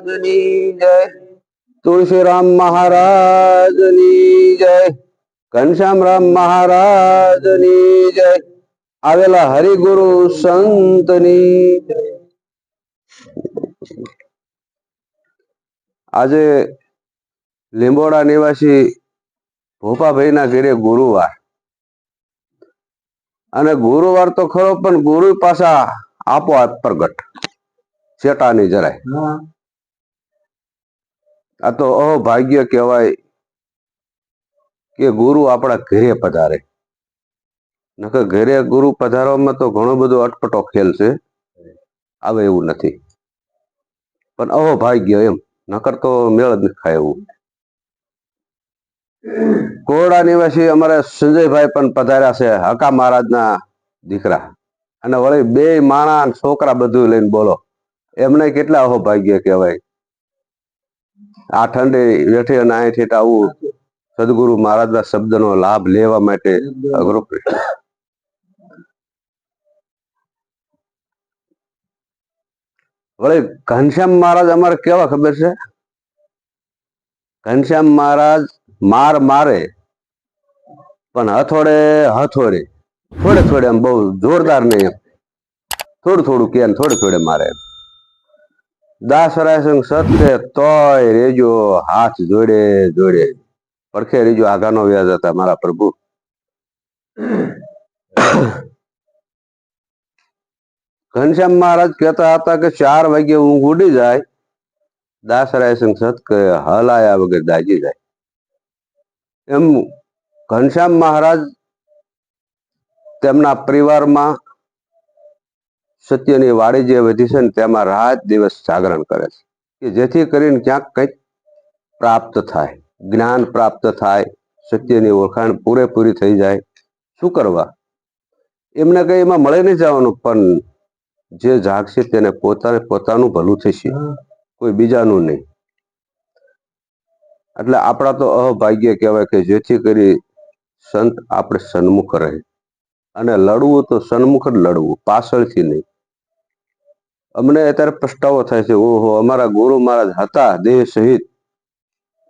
મહારાજની જય. તુલસીરામ મહારાજની જય. ઘનશ્યામ રામ મહારાજની જય. આવેલા હરિગુરુ સંતની જય. આજે લીંબોડા નિવાસી ભોપાભાઈના ઘરે ગુરુવાર, અને ગુરુવાર તો ખરો પણ ગુરુ પાછા આપોઆપ પ્રગટ, શેટાની જરાય. આ તો અભાગ્ય કહેવાય કે ગુરુ આપણા ઘરે પધારે. નકર ઘરે ગુરુ પધારવામાં તો ઘણો બધો અટપટો ખેલ છે, આવે એવું નથી. પણ અહોભાગ્ય એમ, નકર તો મેળ જ ખાય એવું. કોરડા નિવાસી અમારે સંજયભાઈ પણ પધાર્યા છે, હકા મહારાજના દીકરા, અને વળી બે માણા છોકરા બધું લઈને બોલો. એમને કેટલા અહોભાગ્ય કહેવાય. આ ઠંડે વેઠે અને અહીંથી આવું સદગુરુ મહારાજના શબ્દનો લાભ લેવા માટે અઘરો પ્રશ્ન. વળી ઘનશ્યામ મહારાજ અમારે કેવા ખબર છે? ઘનશ્યામ મહારાજ માર મારે પણ હથોડે હથોડે, થોડે થોડે, આમ બહુ જોરદાર નહીં, એમ થોડું થોડું કે થોડે થોડે મારે. દાસરાય સંગ સત કે તોય રેજો હાથ જોડે જોડે, પડખે રેજો આઘાનો વ્યાજ હતા મારા પ્રભુ. ઘનશ્યામ મહારાજ કહેતા હતા કે 4 વાગે ઊંઘ ઉડી જાય, દાસરાય સંગ સત કે હલાયા વગર દાજી જાય. એમ ઘનશ્યામ મહારાજ તેમના પરિવારમાં સત્યની વાડી જે વધી છે ને તેમાં રાત દિવસ જાગરણ કરે છે, કે જેથી કરીને ક્યાંક કંઈક પ્રાપ્ત થાય, જ્ઞાન પ્રાપ્ત થાય, સત્યની ઓળખાણ પૂરેપૂરી થઈ જાય. શું કરવા? એમને કઈ એમાં મળે નહીં જવાનું, પણ જે જાગશે તેને પોતાનું ભલું થશે, કોઈ બીજાનું નહીં. એટલે આપણા તો અભાગ્ય કહેવાય કે જેથી કરી સંત આપણે સન્મુખ રહે. અને લડવું તો સન્મુખ જ લડવું, પાછળથી નહીં. અમને અત્યારે પસ્તાવો થાય છે, ઓહો, અમારા ગુરુ મહારાજ હતા દેહ સહિત,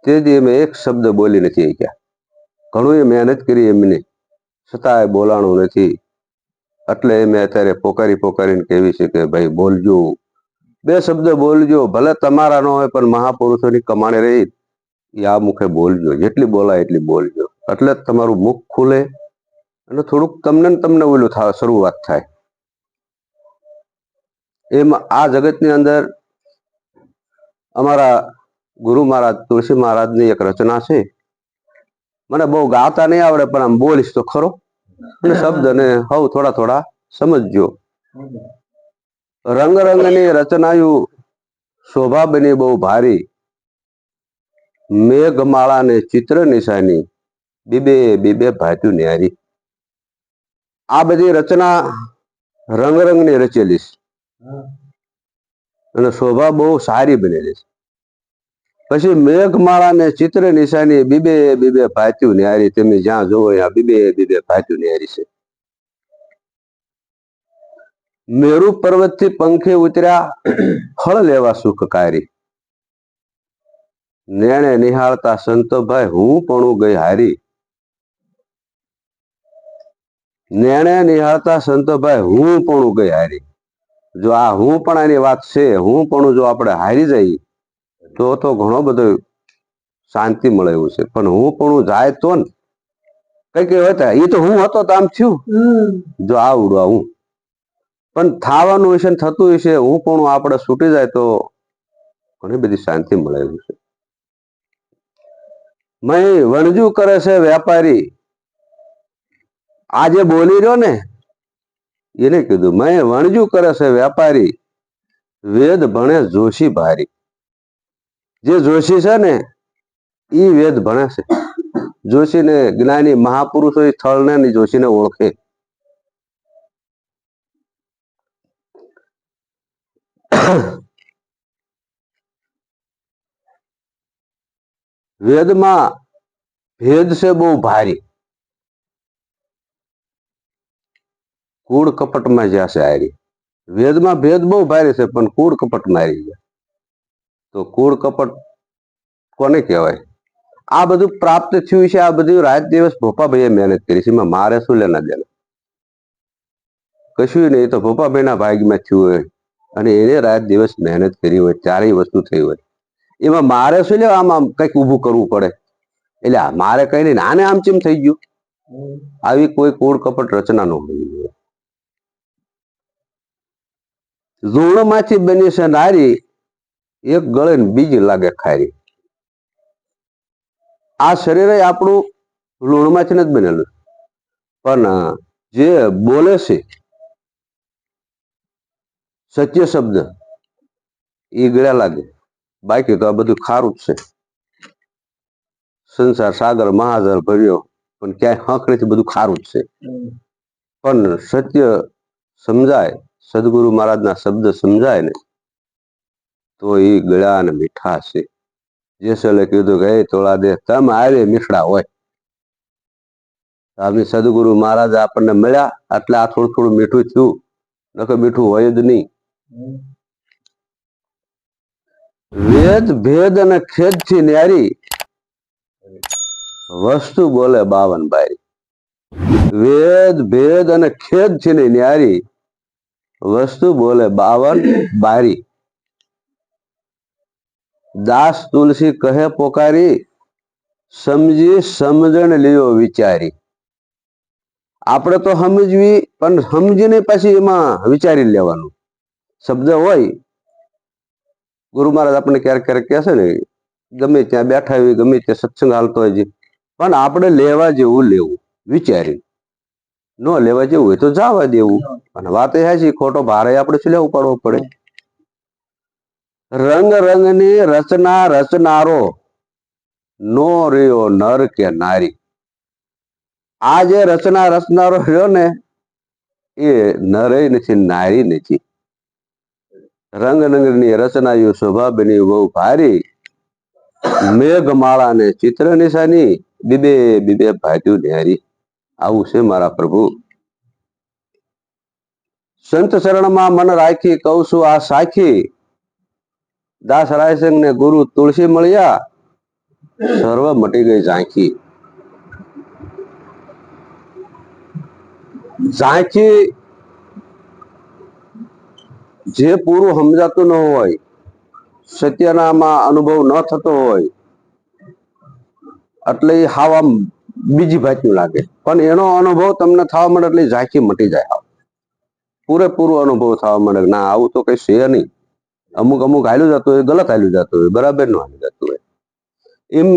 તે દી અમે એક શબ્દ બોલી નથી શક્યા. ઘણું એ મહેનત કરી એમને, છતાંય બોલાણું નથી. એટલે મેં અત્યારે પોકારીને કહેવી છે કે ભાઈ બોલજો, 2 શબ્દ બોલજો, ભલે તમારા ન હોય પણ મહાપુરુષોની કમાણે રહી એ આ મુખે બોલજો, જેટલી બોલાય એટલી બોલજો. એટલે જ તમારું મુખ ખુલે અને થોડુંક તમને ઓલું થાય, શરૂઆત થાય. એમ આ જગતની અંદર અમારા ગુરુ મહારાજ તુલસી મહારાજની એક રચના છે. મને બહુ ગાતા નહીં આવડે, પણ આમ બોલીશ તો ખરો, અને શબ્દને હવ થોડા થોડા સમજજો. રંગ રંગની રચનાયું શોભા બની બહુ ભારી, મેઘમાળા ને ચિત્ર નિશાની, બીબે બીબે ભાત્યું ન્યારી. આ બધી રચના રંગની રચેલી છે, અને શોભા બહુ સારી બનેલી છે. પછી મેઘમાળા ને ચિત્ર નિશાની, બીબે બીબે ભાત્યું ન્યારી. તમે જ્યાં જોવો ત્યાં બીબે બીબે ભાત્યું ન્યારી છે. મેરુ પર્વત થી પંખે ઉતર્યા, ફળ લેવા સુખકારી, નેણે નિહાળતા સંતો ભાઈ હું પણ ગઈ હારી. નેણે નિહાળતા સંતો ભાઈ હું પણ ગઈ હારી. જો આ હું પણ આની વાત છે, હું પણ જો આપણે હારી જઈએ તો ઘણો બધો શાંતિ મળે એવું છે. પણ હું પણ જાય તો ને કઈ કઈ હતા, એ તો હું હતો તો આમ થયું, જો આવડું હું પણ થવાનું હશે, થતું હશે, હું પણ આપણે છૂટી જાય તો ઘણી બધી શાંતિ મળે એવું છે. મય વણજુ કરે છે વેપારી, આજે બોલી રહ્યો ને એને કીધું, મય વણજુ કરે છે વેપારી, વેદ ભણે જોશી ભારી. જે જોશી છે ને એ વેદ ભણે છે. જોશી ને જ્ઞાની મહાપુરુષો એ સ્થળને જોશીને ઓળખે. વેદમાં ભેદ છે બહુ ભારી, કૂડ કપટમાં જ્યાં છે હારી. વેદમાં ભેદ બહુ ભારી છે, પણ કૂડ કપટમાં હારી ગયા. તો કૂળ કપટ કોને કહેવાય? આ બધું પ્રાપ્ત થયું છે, આ બધું રાત દિવસ ભોપાભાઈએ મહેનત કરી છે, એમાં મારે શું લેના દેના? કશું નહીં, તો ભોપાભાઈના ભાગમાં થયું હોય અને એને રાત દિવસ મહેનત કરી હોય, ચારેય વસ્તુ થઈ હોય, એમાં મારે શું લેવા? આમ કંઈક ઊભું કરવું પડે? એટલે મારે કઈ નહીં, આને આમ ચેમ થઈ ગયું? આવી કોઈ કૂળ કપટ રચના ન હોવી જોઈએ. ઋણમાંથી બની છે નારી, એક ગળે ને બીજી લાગે ખારી. આ શરીર આપણું ઋણમાંથી નથી બનેલું, પણ જે બોલે છે સત્ય શબ્દ એ ગળ્યા લાગે, બાકી તો આ બધું ખારું જ છે. સંસાર સાગર મહાજર ભર્યો, પણ ક્યાંય હક નથી, બધું ખારું જ છે. પણ સત્ય સમજાય, સદગુરુ મહારાજના શબ્દ સમજાય ને તો એ ગળ્યા અને મીઠા છે. જેસલે કીધું કે એ તોળા દે તમ આવે મીઠડા હોય. આપણી સદગુરુ મહારાજ આપણને મળ્યા એટલે આ થોડું થોડું મીઠું થયું, નકર મીઠું હોય જ નહીં. વેદ ભેદ અને ખેદ થી ન્યારી, વસ્તુ બોલે 52 બારી. વેદ ભેદ અને ખેદ થી ન્યારી, વસ્તુ બોલે 52 બારી. દાસ તુલસી કહે પોકારી, સમજી સમજણ લ્યો વિચારી. આપણે તો સમજવી, પણ સમજીને પછી એમાં વિચારી લેવાનું. શબ્દ હોય, ગુરુ મહારાજ આપણને ક્યારેક ક્યારેક કહે છે ને, ગમે ત્યાં બેઠા હોય, ગમે ત્યાં સત્સંગ હાલતો હોય છે, પણ આપણે લેવા જેવું લેવું, વિચારી. ન લેવા જેવું હોય તો જવા દેવું. અને વાત એ છે, ખોટો ભારે આપણે શું લેવું પડવો પડે? રંગ રંગની રચના રચનારો, નો રહ્યો નર કે નારી. આ જે રચના રચનારો રહ્યો ને, એ નરે નથી, નારી નથી. રંગ રંગની રચનાયું શોભા બની બહુ ભારી, મેઘમાળા ને ચિત્ર નિશાની, બીબે બીબે ભાગ્યું ન્યારી. આવું છે મારા પ્રભુ. સંત શરણમાં મન રાખી, કહું છું આ સાખી, દાસ રાયસિંહ ને ગુરુ તુલસી મળ્યા, સર્વ મટી ગઈ ઝાંખી. ઝાંખી જે પૂરું સમજાતું ન હોય, સત્યનામાં અનુભવ ન થતો હોય, એટલે એ હાવ આમ બીજી ભાતનું લાગે, પણ એનો અનુભવ તમને થવા મળે એટલે ઝાંખી મટી જાય. પૂરેપૂરો અનુભવ થવા મળે, ના આવું તો કઈ છે નહીં. અમુક અમુક હાલ્યું જતું હોય, ગલત હાલ્યું જતું હોય, બરાબર નું હાલ્યું જતું હોય. એમ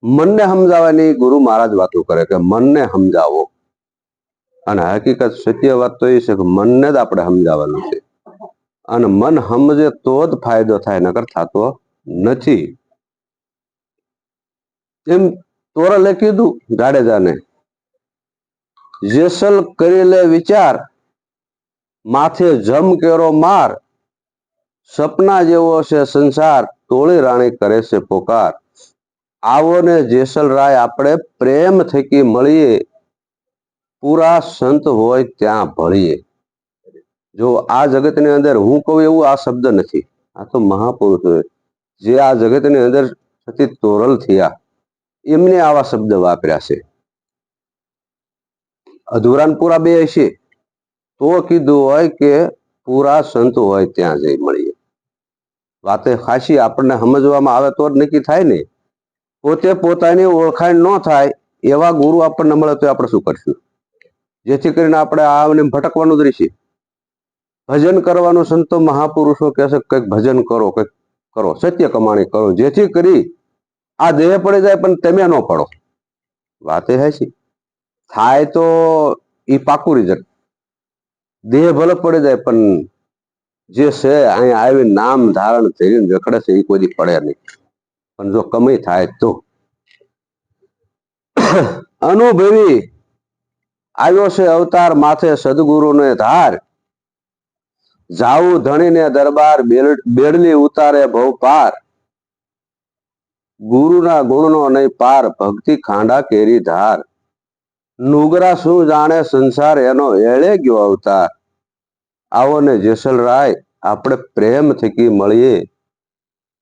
મનને સમજાવવાની ગુરુ મહારાજ વાતો કરે કે મનને સમજાવો. અને હકીકત સત્ય વાત તો એ છે કે મનને જ આપણે સમજાવવાનું છે. અને મન સમજે તો જ ફાયદો થાય, નકર થતો નથી. એમ તોરલે કીધું જાડેજાને, જેસલ કરી લે વિચાર, માથે જમ કેરો માર, સપના જેવો છે સંસાર, તોળી રાણી કરે છે પોકાર. આવો ને જેસલ રાય આપણે પ્રેમ થકી મળીએ, પૂરા સંત હોય ત્યાં ભળીએ. જો આ જગતની અંદર હું કહું એવું આ શબ્દ નથી, આ તો મહાપુરુષો જે આ જગતની અંદર સતી તોરલ થયા, એમને આવા શબ્દ વાપર્યા છે. અધૂરાન પૂરા બે હશે તો કીધું હોય કે પૂરા સંત હોય ત્યાં જઈ મળીએ. વાતે ખાસી આપણને સમજવામાં આવે તો જ નક્કી થાય ને. પોતે પોતાની ઓળખાણ ન થાય એવા ગુરુ આપણને મળે તો આપણે શું કરશું? જેથી કરીને આપણે આને ભટકવાનું જ રહેશે. ભજન કરવાનું સંતો મહાપુરુષો કહે છે, કંઈક ભજન કરો, કંઈક કરો, સત્ય કમાણી કરો, જેથી કરી આ દેહ પડી જાય પણ તમે ન પડો. વાતે હાચી. થાય તો એ પાકું રિઝલ્ટ. દેહ ભલે પડી જાય પણ જે છે અહીંયા આવી નામ ધારણ થઈને રખડે છે એ કોઈ પડે નહીં. પણ જો કમાઈ થાય તો અનુભવી આવ્યો છે અવતાર, માથે સદગુરુને ધાર, જાવું ધણીને દરબાર, બેડલી ઉતારે ભવ પાર, ગુરુના ગુણનો નહીં પાર, ભક્તિ ખાંડા કેરી ધાર, નુગરા શું જાણે સંસાર એનો એળે ગયો અવતાર. આવો ને જેસલ રાય આપણે પ્રેમ થકી મળીએ,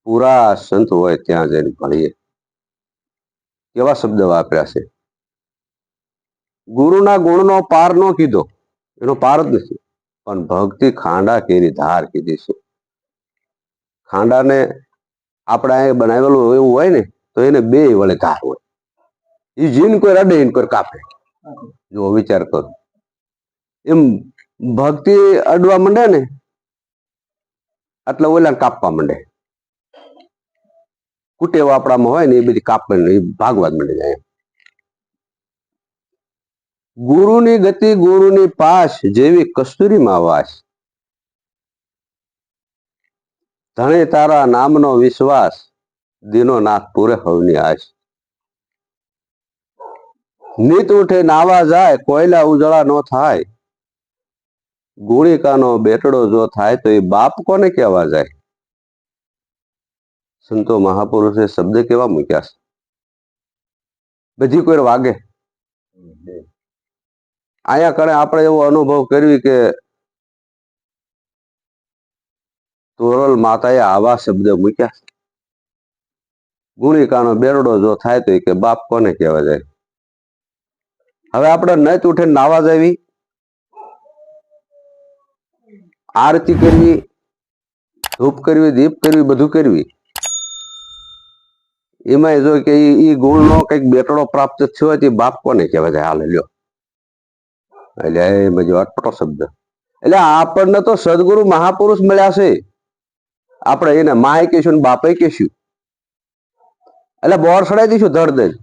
પૂરા સંત હોય ત્યાં જઈને ભણીએ. કેવા શબ્દ વાપર્યા છે. ગુરુના ગુણનો પાર નો કીધો, એનો પાર જ નથી, પણ ભક્તિ ખાંડા કેરી ધાર કીધી છે. ખાંડાને આપણે અહીંયા બનાવેલું એવું હોય ને તો એને બે વડે ધાર હોય. એ જીન કોઈ રડે એને કોઈ કાપે. જો વિચાર કરો, એમ ભક્તિ અડવા માંડે ને એટલે ઓલા કાપવા માંડે. કુટેવ આપણામાં હોય ને એ બધી કાપવા એ ભાગવા જ માંડી જાય. ગુરુની ગતિ ગુરુની પાસ, જેવી કસ્તુરીમાં વાસ. ધણે તારા નામનો વિશ્વાસ, દીનો નાથ પૂરે હવની આશ. નીત ઉઠે નાવા જાય, કોયલા ઉજળા નો થાય. ગુણિકાનો બેટડો જો થાય તો એ બાપ કોને કહેવા જાય. સંતો મહાપુરુષે શબ્દ કેવા મૂક્યા છે. બધી કોઈ વાગે. આયા કરે આપણે એવો અનુભવ કરવી કે તોરલ માતાએ આવા શબ્દ મૂક્યા. ગુણિકાનો બેરડો જો થાય તો કે બાપ કોને કહેવા જાય. હવે આપણે નચ ઉઠે નાવા જવી, આરતી કરવી, ધૂપ કરવી, દીપ કરવી, બધું કરવી. એમાં જો કે ઈ ગુણનો કઈક બેટડો પ્રાપ્ત થયો હોય બાપ કોને કહેવા જાય. હાલ લ્યો, એટલે એ બધો અટપટો શબ્દ. એટલે આપણને તો સદગુરુ મહાપુરુષ મળ્યા છે. આપણે એને માય કહીશું ને બાપે કહીશું. એટલે બોર સડાઈ દઈશું ધડ દઈ,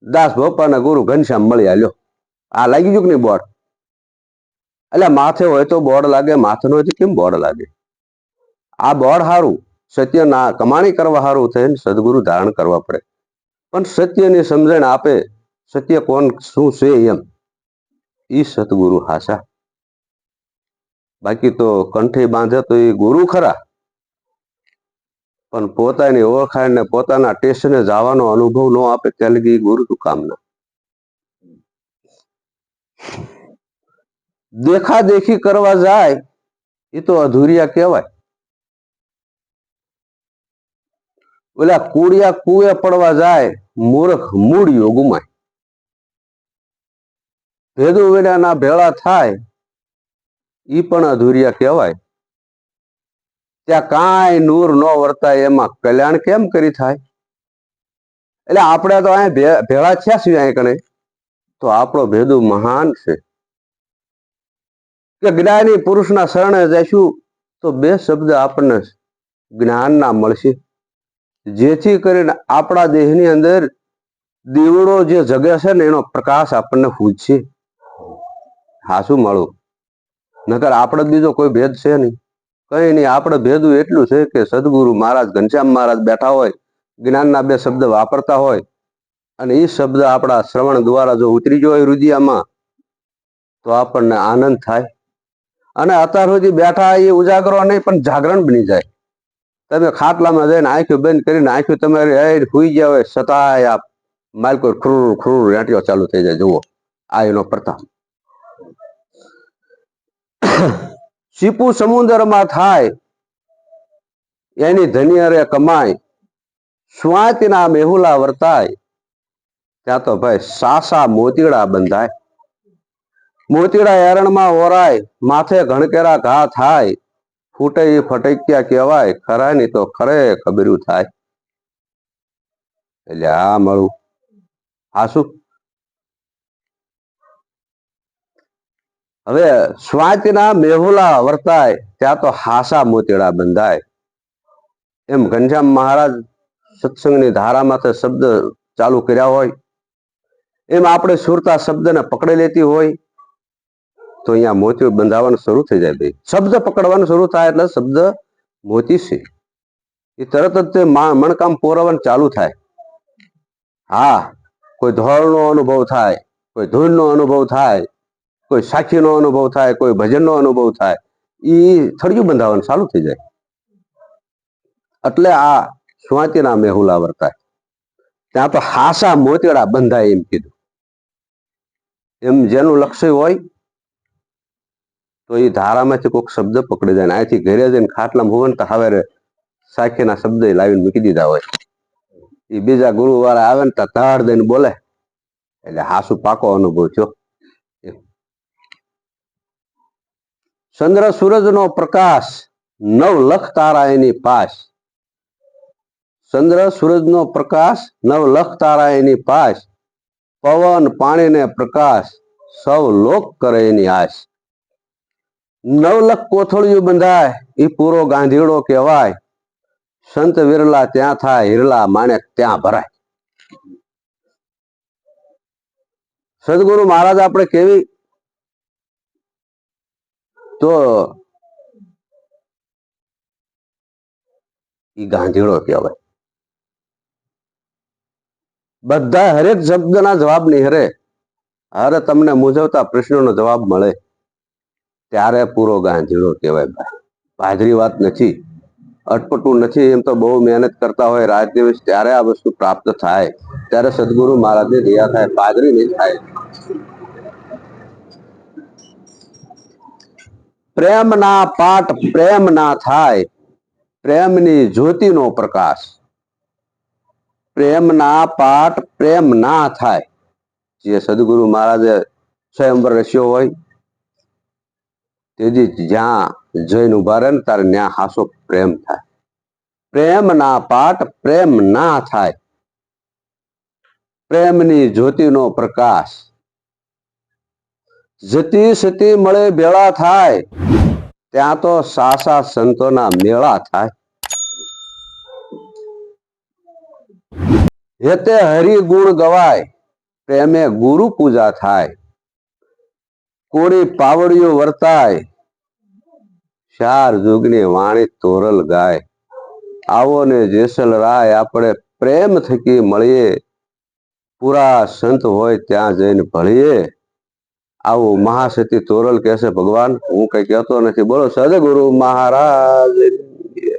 દાસ ભોપાના ગુરુ ઘનશ્યામ મળ્યા. લ્યો, આ લાગી ગયું કે નહીં બોર્ડ? એટલે માથે હોય તો બોર્ડ લાગે, માથે નો હોય તો કેમ બોર્ડ લાગે? આ બોર્ડ હારું, સત્યના કમાણી કરવા હારું થઈને સદગુરુ ધારણ કરવા પડે. પણ સત્યની સમજણ આપે, સત્ય કોણ શું છે એમ, ઈ સતગુરુ હાસા. બાકી તો કંઠે બાંધે તો એ ગુરુ ખરા, પણ પોતાની ઓળખાણ ને પોતાના ટેસ્ટને જવાનો અનુભવ ન આપે ત્યાં લગી ગુરુ તું કામ ના. દેખા દેખી કરવા જાય એ તો અધૂરિયા કહેવાય. ઓલા કુડિયા કુએ પડવા જાય, મૂર્ખ મૂળિયો ગુમાય. ભેદુ વેડાના ભેળા થાય ઈ પણ અધૂરિયા કહેવાય. ત્યાં કાંઈ નૂર ન વર્તાય એમાં કલ્યાણ કેમ કરી થાય. એટલે આપણે તો અહીંયા ભેળા થયા છીએ અહીં કને, તો આપણો ભેદુ મહાન છે કે જ્ઞાની પુરુષના શરણે જઈશું તો બે શબ્દ આપણને જ્ઞાનના મળશે, જેથી કરીને આપણા દેહની અંદર દીવડો જે જગે છે ને એનો પ્રકાશ આપણને પૂછશે. હાસું મળું, નકર આપણે બીજો કોઈ ભેદ છે નહીં, કઈ નહીં. આપણે ભેદું એટલું છે કે સદગુરુ મહારાજ ઘનશ્યામ મહારાજ બેઠા હોય, જ્ઞાનના બે શબ્દ વાપરતા હોય, અને એ શબ્દ આપણા શ્રવણ દ્વારા જો ઉતરી ગયો હોય રુદિયામાં તો આપણને આનંદ થાય. અને અત્યાર સુધી બેઠા એ ઉજાગરો નહીં પણ જાગરણ બની જાય. તમે ખાટલામાં જઈને આંખો બંધ કરીને આંખો તમારી સુઈ ગયા હોય છતાંય આપ માલકો ખુર ખુર રેટીઓ ચાલુ થઈ જાય. જુઓ આ એનો પ્રતાપ. સીપુ સમુદ્રમાં થાય એની ધનિયરે કમાય, સ્વાતિના મેહુલા વર્તાય, ત્યાં તો ભાઈ સાસા મોતીડા બંધાય. મોતીડા એરણમાં ઓરાય, માથે ઘણકેરા ઘા થાય, ફૂટે ફટક્યા કહેવાય, ખરા ની તો ખરે ખબર્યું થાય. એટલે આ મળું હાસું. હવે સ્વાતિના મેહુલા વર્તાય, ત્યાં તો હાસા મોતીડા બંધાય. એમ ઘનશ્યામ મહારાજ સત્સંગની ધારામાંથી શબ્દ ચાલુ કર્યા હોય, એમ આપણે સુરતા શબ્દને પકડી લેતી હોય તો અહીંયા મોતી બંધાવાનું શરૂ થઈ જાય. ભાઈ શબ્દ પકડવાનું શરૂ થાય એટલે શબ્દ મોતી છે એ તરત જ તે મણકામ પોરવવાનું ચાલુ થાય. હા, કોઈ ધોળનો અનુભવ થાય, કોઈ ધૂળનો અનુભવ થાય, કોઈ સાખીનો અનુભવ થાય, કોઈ ભજનનો અનુભવ થાય, એ થળિયું બંધાવવાનું ચાલુ થઈ જાય. એટલે આ સ્વાતિના મેહુલા વર્તાય, ત્યાં તો હાસા મોતીડા બંધાય એમ કીધું. એમ જેનું લક્ષ્ય હોય તો એ ધારામાંથી કોઈક શબ્દ પકડી જાય ને અહીંથી ઘરે જઈને ખાટલામાં હોવે ને તો હવે સાખીના શબ્દ લાવીને મૂકી દીધા હોય. એ બીજા ગુરુ વાળા આવે ને તો ધાડ દઈને બોલે એટલે હાસુ પાકો અનુભવ થયો. ચંદ્ર સૂરજ નો પ્રકાશ 9 લાખ તારા એની પાસ. ચંદ્ર સૂરજ નો પ્રકાશ 9 લાખ તારા એની પાસ. પવન પાણી ને પ્રકાશ સૌ લોક કરે એની આશ. 9 લાખ કોથળિયું બંધાય એ પૂરો ગાંધીડો કહેવાય. સંત વિરલા ત્યાં થાય હિરલા માણેક ત્યાં ભરાય. સદગુરુ મહારાજ આપણે કેવી તો એ ગાંધીડો કહેવાય. બધા હરેક શબ્દના જવાબ નહીં હરે. અરે તમને મૂંઝવતા પ્રશ્નોનો જવાબ મળે ત્યારે પૂરો ગાંધીડો કહેવાય. ભાઈ ભાદરી વાત નથી, અટપટું નથી. એમ તો બહુ મહેનત કરતા હોય રાત દિવસ ત્યારે આ વસ્તુ પ્રાપ્ત થાય, ત્યારે સદગુરુ મહારાજની દયા થાય, ભાદરી નહીં થાય. પ્રેમ ના પાઠ પ્રેમ ના થાય, પ્રેમની જ્યોતિનો પ્રકાશ. પ્રેમના પાઠ પ્રેમ ના થાય. જે સદગુરુ મહારાજે સ્વયંવર રચ્યો હોય તેથી જ્યાં જઈને ઉભા રહે ને ત્યારે ત્યાં હાસો પ્રેમ થાય. પ્રેમ ના પાઠ પ્રેમ ના થાય, પ્રેમની જ્યોતિનો પ્રકાશ. જતી સતી મળે ભેળા થાય, ત્યાં તો સાસા સંતોના મેળા થાય. હેતે હરિ ગુણ ગવાય, પ્રેમે ગુરુ પૂજા થાય. કોળી પાવડીઓ વર્તાય, 4 જુગની વાણી તોરલ ગાય. આવો ને જેસલ રાય આપણે પ્રેમ થકી મળીએ, પૂરા સંત હોય ત્યાં જઈને ભળીએ. આવું મહાસતી તોરલ કહેશે ભગવાન, હું કઈ કહેતો નથી. બોલો સદગુરુ મહારાજ.